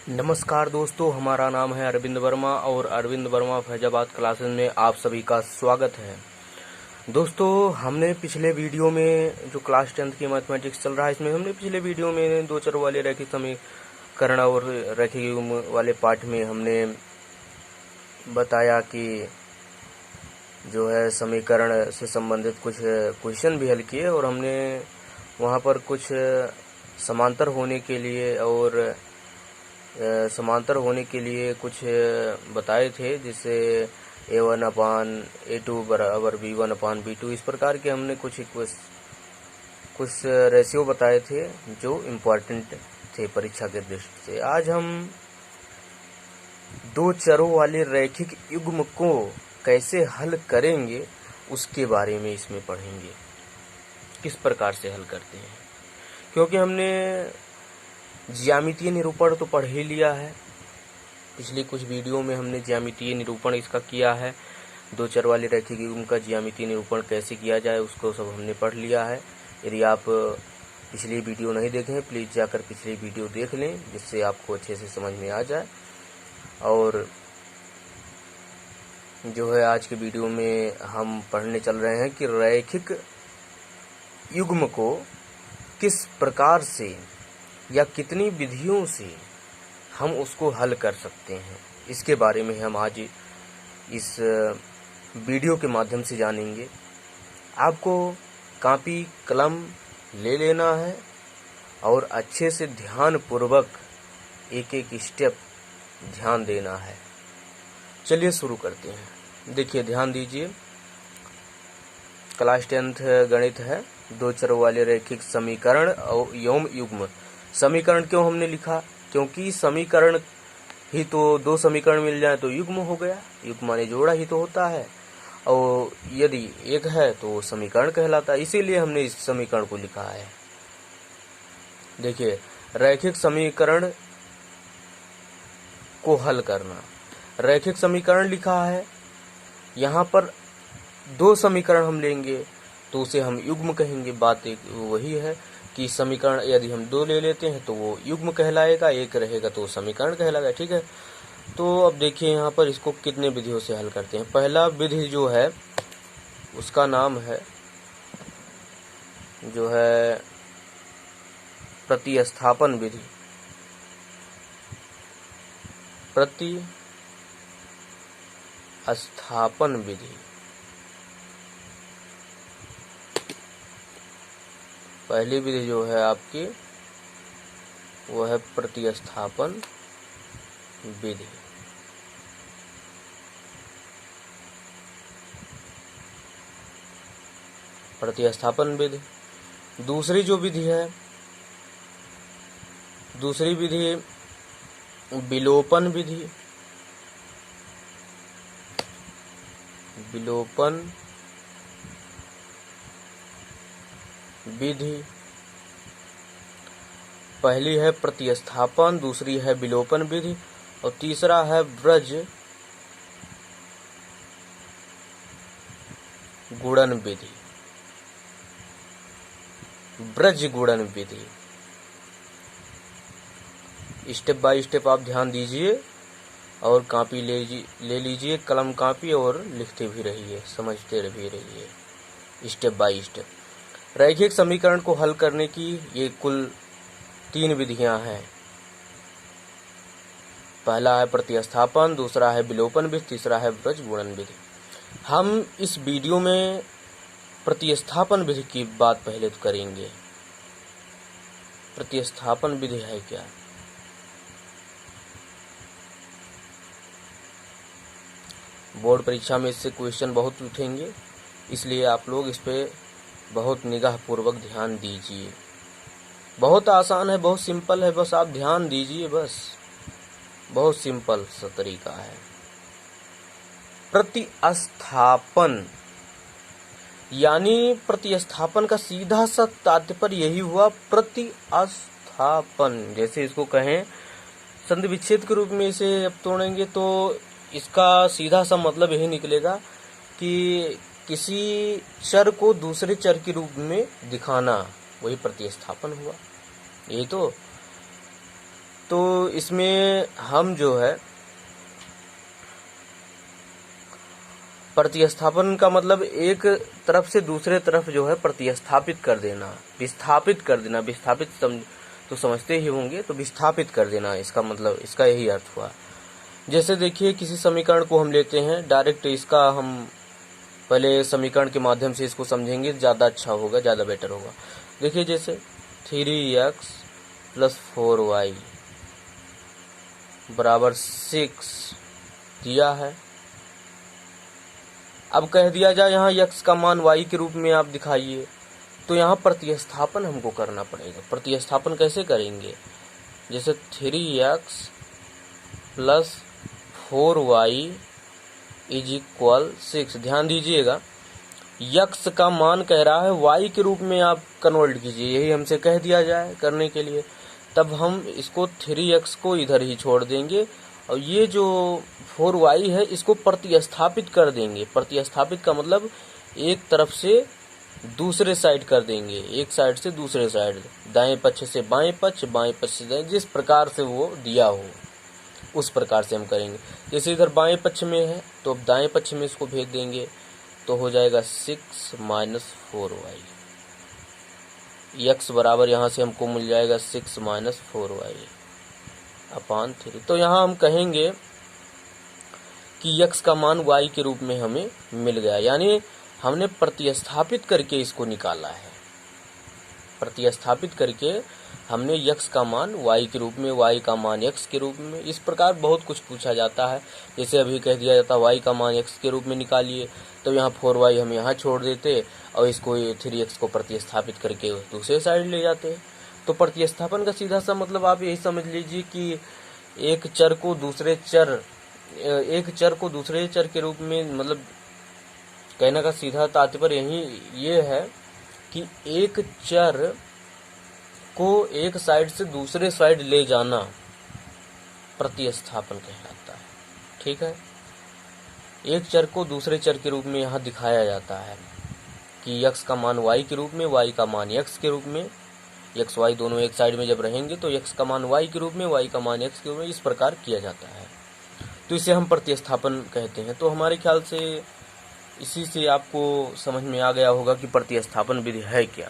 नमस्कार दोस्तों, हमारा नाम है अरविंद वर्मा और अरविंद वर्मा फैजाबाद क्लासेस में आप सभी का स्वागत है। दोस्तों, हमने पिछले वीडियो में जो क्लास 10th की मैथमेटिक्स चल रहा है, इसमें हमने पिछले वीडियो में दो चर वाले रैखिक समीकरण और रैखिक युग्म वाले पार्ट में हमने बताया कि जो है समीकरण से संबंधित कुछ क्वेश्चन भी हल किए और हमने वहाँ पर कुछ समांतर होने के लिए कुछ बताए थे, जिससे A1/A2 बराबर B1/B2 इस प्रकार के हमने कुछ रेशियो बताए थे जो इम्पोर्टेंट थे परीक्षा के दृष्टि से। आज हम दो चरों वाले रैखिक युग्म को कैसे हल करेंगे उसके बारे में इसमें पढ़ेंगे, किस प्रकार से हल करते हैं। क्योंकि हमने ज्यामितीय निरूपण तो पढ़ ही लिया है, पिछली कुछ वीडियो में हमने ज्यामितीय निरूपण इसका किया है। दो चर वाले रैखिक युग्म का ज्यामितीय निरूपण कैसे किया जाए उसको सब हमने पढ़ लिया है। यदि आप पिछली वीडियो नहीं देखे हैं, प्लीज़ जाकर पिछली वीडियो देख लें, जिससे आपको अच्छे से समझ में आ जाए। और जो है आज के वीडियो में हम पढ़ने चल रहे हैं कि रैखिक युग्म को किस प्रकार से या कितनी विधियों से हम उसको हल कर सकते हैं, इसके बारे में हम आज इस वीडियो के माध्यम से जानेंगे। आपको कॉपी कलम ले लेना है और अच्छे से ध्यानपूर्वक एक एक स्टेप ध्यान देना है। चलिए शुरू करते हैं। देखिए, ध्यान दीजिए, क्लास 10th गणित है। दो चरों वाले रैखिक समीकरण और युग्म। समीकरण क्यों हमने लिखा? क्योंकि समीकरण ही तो दो समीकरण मिल जाए तो युग्म हो गया। युग्म माने जोड़ा ही तो होता है, और यदि एक है तो समीकरण कहलाता है, इसीलिए हमने इस समीकरण को लिखा है। देखिए, रैखिक समीकरण को हल करना। रैखिक समीकरण लिखा है, यहाँ पर दो समीकरण हम लेंगे तो उसे हम युग्म कहेंगे। बात एक वही है कि समीकरण यदि हम दो ले लेते हैं तो वो युग्म कहलाएगा, एक रहेगा तो समीकरण कहलाएगा। ठीक है, तो अब देखिए यहाँ पर इसको कितने विधियों से हल करते हैं। पहला विधि जो है उसका नाम है जो है प्रतिस्थापन विधि। प्रतिस्थापन विधि पहली विधि जो है आपकी वो है प्रतिस्थापन विधि। प्रतिस्थापन विधि। दूसरी जो विधि है, दूसरी विधि विलोपन विधि। विलोपन विधि पहली है प्रतिस्थापन, दूसरी है विलोपन विधि, और तीसरा है ब्रज गुणन विधि। ब्रज गुणन विधि। स्टेप बाय स्टेप आप ध्यान दीजिए और कॉपी ले लीजिए, कलम कॉपी, और लिखते भी रहिए, समझते भी रहिए स्टेप बाय स्टेप। रैखिक समीकरण को हल करने की ये कुल 3 विधियां हैं। पहला है प्रतिस्थापन, दूसरा है विलोपन विधि, तीसरा है ब्रज गुणन विधि। हम इस वीडियो में प्रतिस्थापन विधि की बात पहले तो करेंगे। प्रतिस्थापन विधि है क्या? बोर्ड परीक्षा में इससे क्वेश्चन बहुत उठेंगे, इसलिए आप लोग इस पे बहुत निगाह पूर्वक ध्यान दीजिए। बहुत आसान है, बहुत सिंपल है, बस आप ध्यान दीजिए, बस बहुत सिंपल सा तरीका है। प्रतिस्थापन यानी प्रतिस्थापन का सीधा सा तात्पर्य यही हुआ, प्रतिस्थापन। जैसे इसको कहें संधि विच्छेद के रूप में इसे अब तोड़ेंगे तो इसका सीधा सा मतलब यही निकलेगा कि किसी चर को दूसरे चर के रूप में दिखाना, वही प्रतिस्थापन हुआ। यही तो तो इसमें हम जो है प्रतिस्थापन का मतलब एक तरफ से दूसरे तरफ जो है प्रतिस्थापित कर देना, विस्थापित कर देना। विस्थापित तो समझते ही होंगे, तो विस्थापित कर देना इसका मतलब, इसका यही अर्थ हुआ। जैसे देखिए किसी समीकरण को हम लेते हैं डायरेक्ट, इसका हम पहले समीकरण के माध्यम से इसको समझेंगे, ज़्यादा अच्छा होगा, ज़्यादा बेटर होगा। देखिए जैसे 3x + 4y बराबर 6 दिया है। अब कह दिया जाए यहाँ x का मान y के रूप में आप दिखाइए, तो यहाँ प्रतिस्थापन हमको करना पड़ेगा। प्रतिस्थापन कैसे करेंगे? जैसे 3x + 4y = 6। ध्यान दीजिएगा, x का मान कह रहा है y के रूप में आप कन्वर्ट कीजिए, यही हमसे कह दिया जाए करने के लिए। तब हम इसको 3x को इधर ही छोड़ देंगे और ये जो 4y है इसको प्रतिस्थापित कर देंगे। प्रतिस्थापित का मतलब एक तरफ से दूसरे साइड कर देंगे, एक साइड से दूसरे साइड, दाएं पक्ष से बाएं पक्ष, बाएं पक्ष से दाएं, जिस प्रकार से वो दिया हो उस प्रकार से हम करेंगे। जैसे इधर बाएं पक्ष में है तो अब दाएं पक्ष में इसको भेज देंगे, तो हो जाएगा 6 - 4y। x बराबर यहाँ से हमको मिल जाएगा 6 - 4y / 3। तो यहाँ हम कहेंगे कि x का मान y के रूप में हमें मिल गया, यानी हमने प्रतिस्थापित करके इसको निकाला है। प्रतिस्थापित करके हमने x का मान y के रूप में, y का मान x के रूप में, इस प्रकार बहुत कुछ पूछा जाता है। जैसे अभी कह दिया जाता y का मान x के रूप में निकालिए, तो यहाँ 4y हम यहाँ छोड़ देते और इसको 3x को प्रतिस्थापित करके दूसरे साइड ले जाते। तो प्रतिस्थापन का सीधा सा मतलब आप यही समझ लीजिए कि एक चर को दूसरे चर के रूप में, मतलब कहने का सीधा तात्पर्य यही ये है कि एक चर को एक साइड से दूसरे साइड ले जाना प्रतिस्थापन कहलाता है। ठीक है, एक चर को दूसरे चर के रूप में यहाँ दिखाया जाता है कि x का मान y के रूप में, y का मान x के रूप में, x y दोनों एक साइड में जब रहेंगे तो x का मान y के रूप में, y का मान x के रूप में, इस प्रकार किया जाता है। तो इसे हम प्रतिस्थापन कहते हैं। तो हमारे ख्याल से इसी से आपको समझ में आ गया होगा कि प्रतिस्थापन विधि है क्या।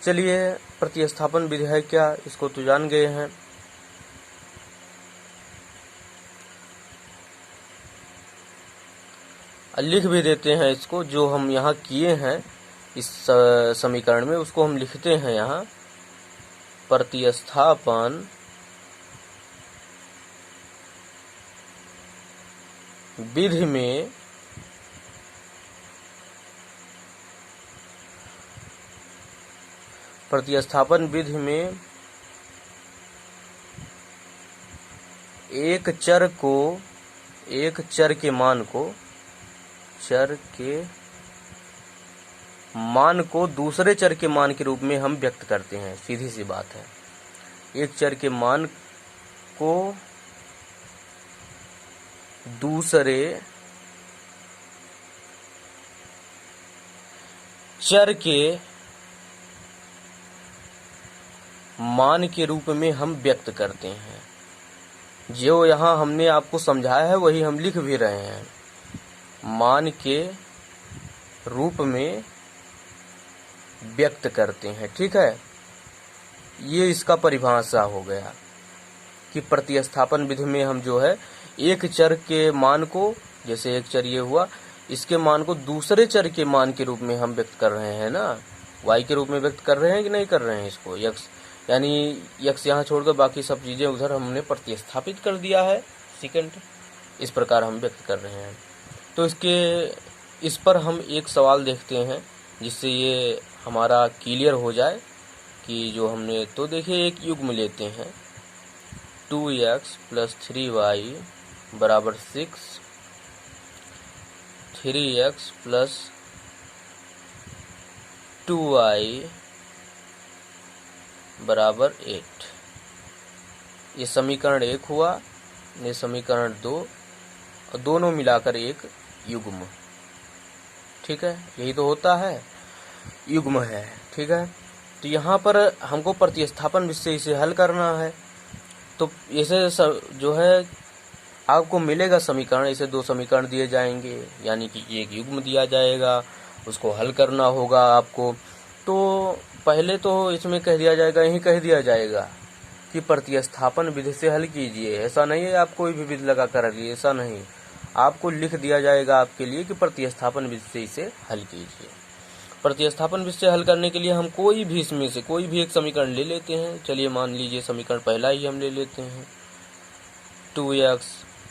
चलिए, प्रतिस्थापन विधि है क्या, इसको तो जान गए हैं। लिख भी देते हैं इसको, जो हम यहाँ किए हैं इस समीकरण में, उसको हम लिखते हैं यहाँ। प्रतिस्थापन विधि में एक चर के मान को दूसरे चर के मान के रूप में हम व्यक्त करते हैं। सीधी सी बात है, एक चर के मान को दूसरे चर के मान के रूप में हम व्यक्त करते हैं। जो यहाँ हमने आपको समझाया है वही हम लिख भी रहे हैं, मान के रूप में व्यक्त करते हैं। ठीक है, ये इसका परिभाषा हो गया कि प्रतिस्थापन विधि में हम जो है एक चर के मान को, जैसे एक चर ये हुआ, इसके मान को दूसरे चर के मान के रूप में हम व्यक्त कर रहे हैं ना, y के रूप में व्यक्त कर रहे हैं कि नहीं कर रहे हैं इसको, x, यानी x यहाँ छोड़कर बाकी सब चीज़ें उधर हमने प्रतिस्थापित कर दिया है सेकंड, इस प्रकार हम व्यक्त कर रहे हैं। तो इस पर हम एक सवाल देखते हैं जिससे ये हमारा क्लियर हो जाए कि जो हमने, तो देखिए एक युग्म लेते हैं, 2x + 3y = 6, 3x + 2y = 8। ये समीकरण 1 हुआ, ये समीकरण 2, और दोनों मिलाकर एक युग्म। ठीक है, यही तो होता है, युग्म है। ठीक है, तो यहाँ पर हमको प्रतिस्थापन विधि से इसे हल करना है। तो ऐसे जो है आपको मिलेगा समीकरण, ऐसे दो समीकरण दिए जाएंगे, यानी कि एक युग्म दिया जाएगा, उसको हल करना होगा आपको। तो पहले तो इसमें कह दिया जाएगा, यही कह दिया जाएगा कि प्रतिस्थापन विधि से हल कीजिए। ऐसा नहीं है आप कोई भी विधि लगा कर रखिए, ऐसा नहीं, आपको लिख दिया जाएगा आपके लिए कि प्रतिस्थापन विधि से इसे हल कीजिए। प्रतिस्थापन विधि से हल करने के लिए हम कोई भी इसमें से कोई भी एक समीकरण ले लेते हैं। चलिए मान लीजिए समीकरण पहला ही हम ले लेते हैं, 2x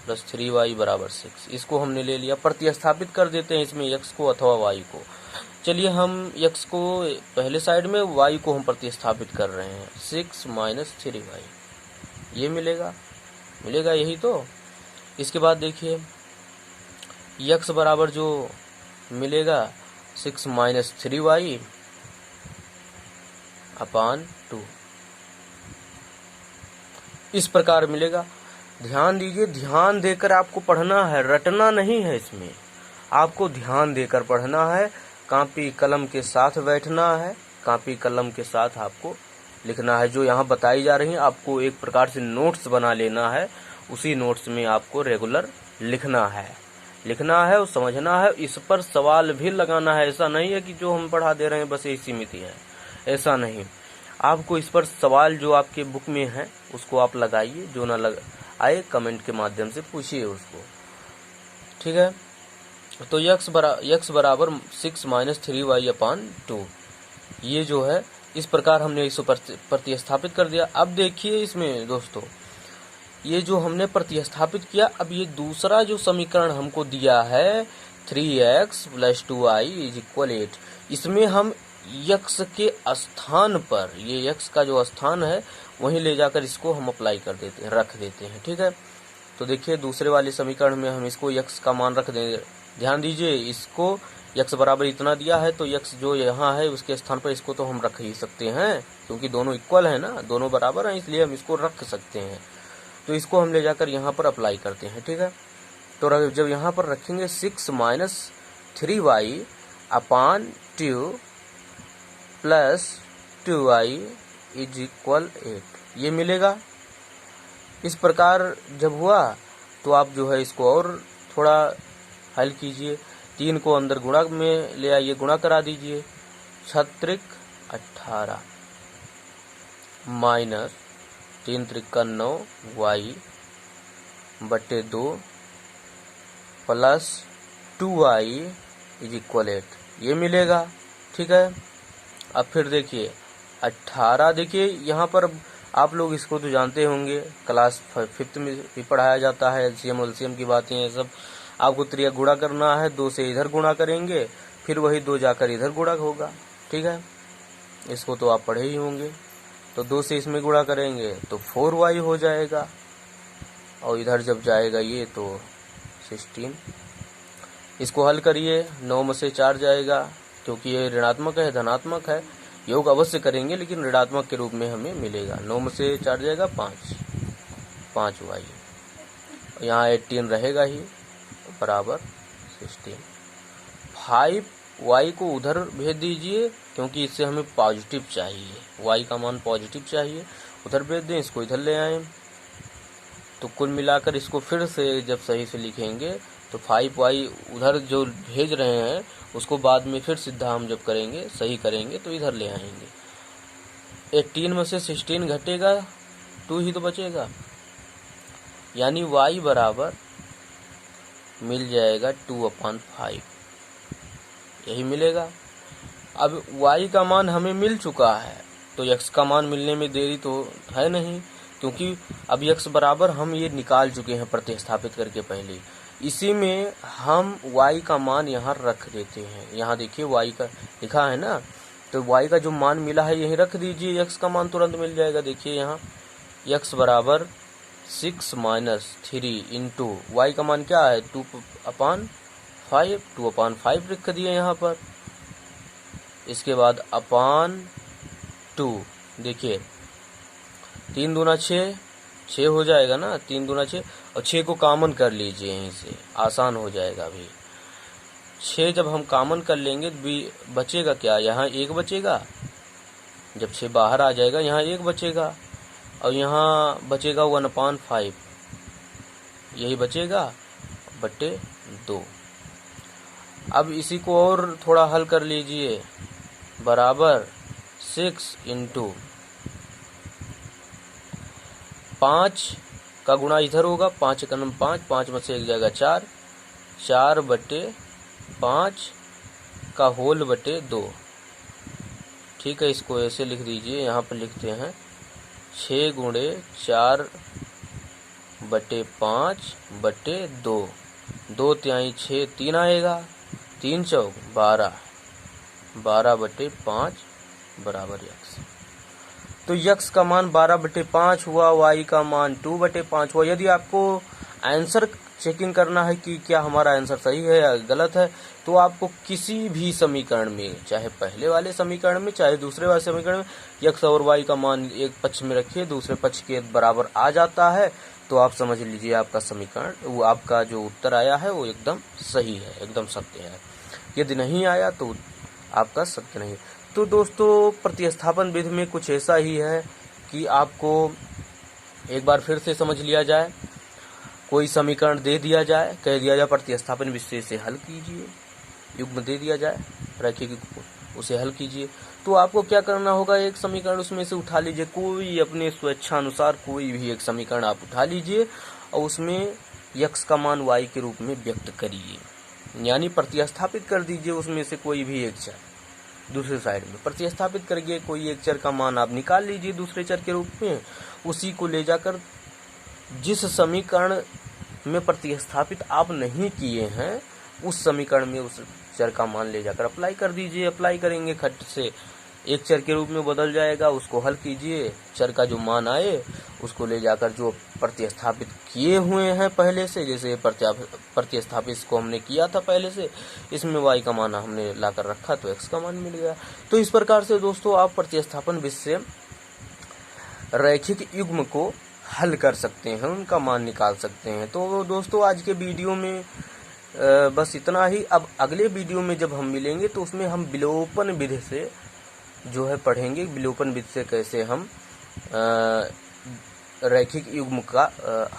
+ 3y = 6। इसको हमने ले लिया, प्रतिस्थापित कर देते हैं इसमें x को अथवा y को। चलिए हम x को पहले साइड में, y को हम प्रतिस्थापित कर रहे हैं, 6 - 3y, ये मिलेगा यही तो। इसके बाद देखिए x बराबर जो मिलेगा 6 - 3y / 2, इस प्रकार मिलेगा। ध्यान दीजिए, ध्यान देकर आपको पढ़ना है, रटना नहीं है, इसमें आपको ध्यान देकर पढ़ना है। कॉपी कलम के साथ बैठना है, कॉपी कलम के साथ आपको लिखना है। जो यहाँ बताई जा रही है आपको एक प्रकार से नोट्स बना लेना है, उसी नोट्स में आपको रेगुलर लिखना है और समझना है। इस पर सवाल भी लगाना है, ऐसा नहीं है कि जो हम पढ़ा दे रहे हैं बस यही सीमित है, ऐसा नहीं। आपको इस पर सवाल जो आपके बुक में है उसको आप लगाइए, जो ना लग आए कमेंट के माध्यम से पूछिए उसको, ठीक है। तो x बराबर 6 - 3y / 2, ये जो है इस प्रकार हमने इसको प्रतिस्थापित कर दिया। अब देखिए इसमें दोस्तों, ये जो हमने प्रतिस्थापित किया, अब ये दूसरा जो समीकरण हमको दिया है 3x + 2y = 8, इसमें हम x के स्थान पर, ये x का जो स्थान है वहीं ले जाकर इसको हम अप्लाई कर देते हैं, रख देते हैं, ठीक है। तो देखिए दूसरे वाले समीकरण में हम इसको x का मान रख देंगे। ध्यान दीजिए, इसको x बराबर इतना दिया है तो x जो यहाँ है उसके स्थान पर इसको तो हम रख ही सकते हैं, क्योंकि दोनों इक्वल है ना, दोनों बराबर हैं, इसलिए हम इसको रख सकते हैं। तो इसको हम ले जाकर यहाँ पर अप्लाई करते हैं, ठीक है। तो जब यहाँ पर रखेंगे 6 - 3y / 2 + 2y = 8, ये मिलेगा। इस प्रकार जब हुआ तो आप जो है इसको और थोड़ा हल कीजिए। 3 को अंदर गुणा में ले आइए, गुणा करा दीजिए, 6 × 18 - 3 × 9 y / 2 + 2y = 8, ये मिलेगा, ठीक है। अब फिर देखिए 18, देखिए यहाँ पर आप लोग इसको तो जानते होंगे, क्लास 5th में भी पढ़ाया जाता है, एलसीएम की बातें हैं सब। आपको त्रिया गुणा करना है, 2 से इधर गुणा करेंगे, फिर वही 2 जाकर इधर गुणा होगा, ठीक है। इसको तो आप पढ़े ही होंगे। तो 2 से इसमें गुणा करेंगे तो 4y हो जाएगा, और इधर जब जाएगा ये तो 16। इसको हल करिए, 9 में से 4 जाएगा, क्योंकि ये ऋणात्मक है, धनात्मक है, योग अवश्य करेंगे लेकिन ऋणात्मक के रूप में हमें मिलेगा। 9 में से 4 जाएगा 5y, यहाँ 18 रहेगा ही, बराबर 16। 5y को उधर भेज दीजिए, क्योंकि इससे हमें पॉजिटिव चाहिए, y का मान पॉजिटिव चाहिए, उधर भेज दें, इसको इधर ले आएं। तो कुल मिलाकर इसको फिर से जब सही से लिखेंगे तो 5y उधर जो भेज रहे हैं उसको बाद में फिर सीधा हम जब करेंगे, सही करेंगे तो इधर ले आएंगे। 18 में से 16 घटेगा, 2 ही तो बचेगा, यानी y बराबर मिल जाएगा 2/5, यही मिलेगा। अब y का मान हमें मिल चुका है, तो x का मान मिलने में देरी तो है नहीं, क्योंकि अब x बराबर हम ये निकाल चुके हैं प्रतिस्थापित करके पहले। इसी में हम y का मान यहाँ रख देते हैं। यहाँ देखिए y का लिखा है ना, तो y का जो मान मिला है यहीं रख दीजिए, x का मान तुरंत मिल जाएगा। देखिए यहाँ x बराबर 6 - 3 इंटू y का मान क्या है 2/5, 2/5 लिख दिए यहाँ पर। इसके बाद अपान 2, देखिए 3 दूना 6 हो जाएगा ना, 3 दूना 6, और 6 को कॉमन कर लीजिए, यहीं से आसान हो जाएगा। अभी 6 जब हम कॉमन कर लेंगे तो बचेगा क्या, यहाँ 1 बचेगा, जब 6 बाहर आ जाएगा यहाँ 1 बचेगा, और यहाँ बचेगा 1/5, यही बचेगा बटे 2। अब इसी को और थोड़ा हल कर लीजिए, बराबर 6 इंटू 5 का गुणा इधर होगा, 5 का नम 5, 5 में से एक जाएगा 4, 4/5 का होल बटे 2। ठीक है, इसको ऐसे लिख दीजिए, यहाँ पर लिखते हैं 6 गुणे 4/5/2, 2 तिहाई 6, 3 आएगा, 3 चौक 12, 12/5 बराबर यक्स। तो यक्स का मान 12/5 हुआ, वाई का मान 2/5 हुआ। यदि आपको आंसर चेकिंग करना है कि क्या हमारा आंसर सही है या गलत है, तो आपको किसी भी समीकरण में, चाहे पहले वाले समीकरण में चाहे दूसरे वाले समीकरण में, यक्स और वाई का मान एक पक्ष में रखिए, दूसरे पक्ष के बराबर आ जाता है, तो आप समझ लीजिए आपका समीकरण, वो आपका जो उत्तर आया है वो एकदम सही है, एकदम सत्य है। यदि नहीं आया तो आपका सत्य नहीं। तो दोस्तों, प्रतिस्थापन विधि में कुछ ऐसा ही है कि आपको एक बार फिर से समझ लिया जाए। कोई समीकरण दे दिया जाए, कह दिया जाए प्रतिस्थापन विधि से हल कीजिए, युग्म दे दिया जाए रैखिक, उसे हल कीजिए। तो आपको क्या करना होगा, एक समीकरण उसमें से उठा लीजिए, कोई अपने स्वेच्छानुसार कोई भी एक समीकरण आप उठा लीजिए और उसमें यक्स का मान वाई के रूप में व्यक्त करिए, यानी प्रतिस्थापित कर दीजिए उसमें से कोई भी एक चर। दूसरे साइड में प्रतिस्थापित करके कोई एक चर का मान आप निकाल लीजिए दूसरे चर के रूप में, उसी को ले जाकर जिस समीकरण में प्रतिस्थापित आप नहीं किए हैं उस समीकरण में उस चर का मान ले जाकर अप्लाई कर दीजिए। अप्लाई करेंगे, खट से एक चर के रूप में बदल जाएगा, उसको हल कीजिए, चर का जो मान आए उसको ले जाकर जो प्रतिस्थापित किए हुए हैं पहले से, जैसे प्रतिस्थापित को हमने किया था पहले से, इसमें y का मान हमने लाकर रखा तो x का मान मिल गया। तो इस प्रकार से दोस्तों आप प्रतिस्थापन विधि से रैखिक युग्म को हल कर सकते हैं, उनका मान निकाल सकते हैं। तो दोस्तों आज के वीडियो में बस इतना ही। अब अगले वीडियो में जब हम मिलेंगे तो उसमें हम विलोपन विधि से जो है पढ़ेंगे, विलोपन विधि से कैसे हम रैखिक युग्म का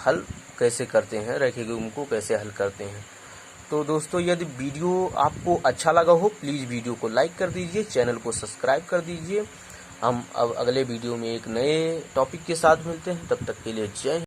हल कैसे करते हैं, रैखिक युग्म को कैसे हल करते हैं। तो दोस्तों यदि वीडियो आपको अच्छा लगा हो प्लीज़ वीडियो को लाइक कर दीजिए, चैनल को सब्सक्राइब कर दीजिए। हम अब अगले वीडियो में एक नए टॉपिक के साथ मिलते हैं, तब तक के लिए जय हिंद।